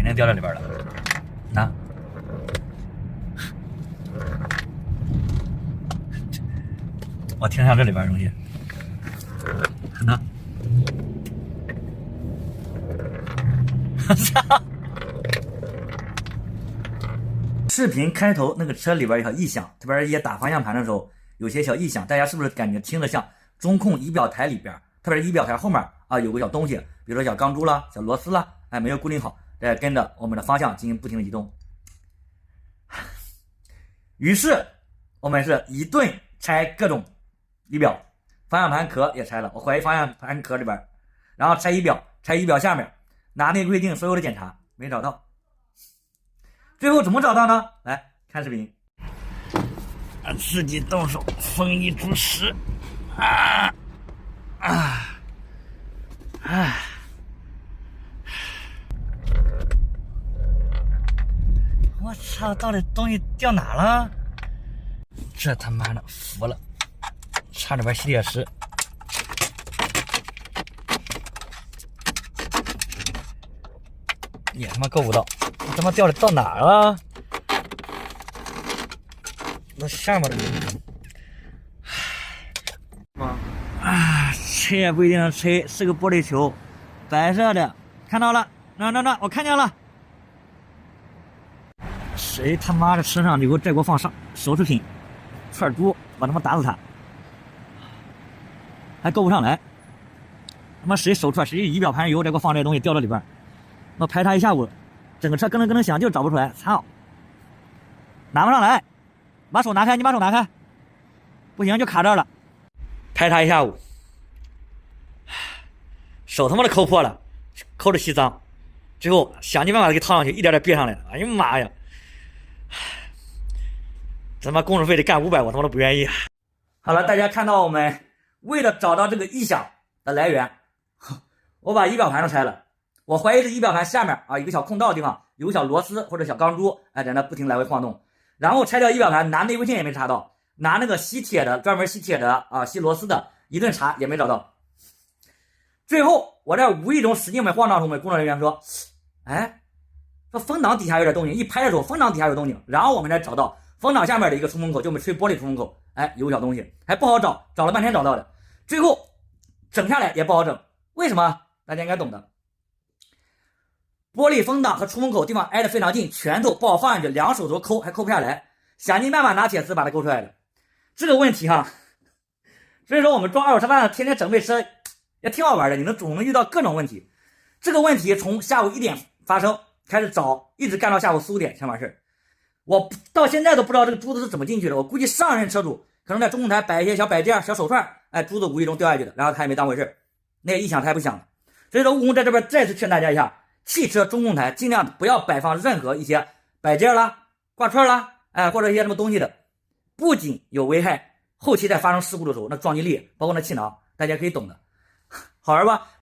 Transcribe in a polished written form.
肯定掉这里边了。拿，我听上这里边的东西，拿。视频开头那个车里边有小异响，特别是一些打方向盘的时候有些小异响，大家是不是感觉听着像中控仪表台里边，特别是仪表台后面啊有个小东西，比如说小钢珠啦、小螺丝啦，哎没有固定好，再跟着我们的方向进行不停的移动。于是我们是一顿拆各种仪表，方向盘壳也拆了，我怀疑方向盘壳里边，然后拆仪表，拆仪表下面，拿内窥镜所有的检查没找到。最后怎么找到呢？来看视频，自己动手丰衣足食，我操，到底东西掉哪了？这他妈的服了，差点把吸铁石。也他妈够不到，他妈掉的到哪了？那下面的吹也不一定能吹，是个玻璃球，白色的，看到了，那，我看见了。谁他妈的车上再给我放上收拾品串珠，我他妈打死他！还够不上来，他妈谁手串，谁仪表盘油再给我放这些东西掉到里边。我排查一下午，整个车咯噔响，就找不出来，操！拿不上来，把手拿开，你把手拿开，不行就卡这儿了。排查一下午，手他妈的抠破了，抠着稀脏，最后想尽办法给套上去，一点点别上来了。哎呀妈呀！他妈工程费得干500，我他妈都不愿意。好了，大家看到我们为了找到这个异响的来源，我把仪表盘都拆了。我怀疑是仪表盘下面啊一个小空道的地方有个小螺丝或者小钢珠，哎，在那不停来回晃动。然后拆掉仪表盘，拿内窥镜也没查到，拿那个吸铁的专门吸铁的啊吸螺丝的一顿查也没找到。最后我在无意中使劲晃荡时，我们工作人员说，哎，说风挡底下有点动静，一拍的时候风挡底下有动静，然后我们才找到风挡下面的一个出风口，就我们吹玻璃出风口，哎，有个小东西，还不好找，找了半天找到的，最后整下来也不好整，为什么？大家应该懂的。玻璃风挡和出风口地方挨得非常近，拳头不好放下去，两手都抠还抠不下来，想尽办法拿铁丝把它勾出来的。这个问题哈，所以说我们装二手车贩子天天整备车也挺好玩的，你总能遇到各种问题。这个问题从下午1点发生开始找，一直干到下午4、5点才完事。我到现在都不知道这个珠子是怎么进去的，我估计上任车主可能在中控台摆一些小摆件、小手串，哎，珠子无意中掉下去的，然后他也没当回事，那异响他也不响了。所以说，悟空在这边再次劝大家一下。汽车中控台尽量不要摆放任何一些摆件啦、挂串啦，哎，或者一些什么东西的，不仅有危害，后期在发生事故的时候，那撞击力包括那气囊，大家可以懂的，好玩吧？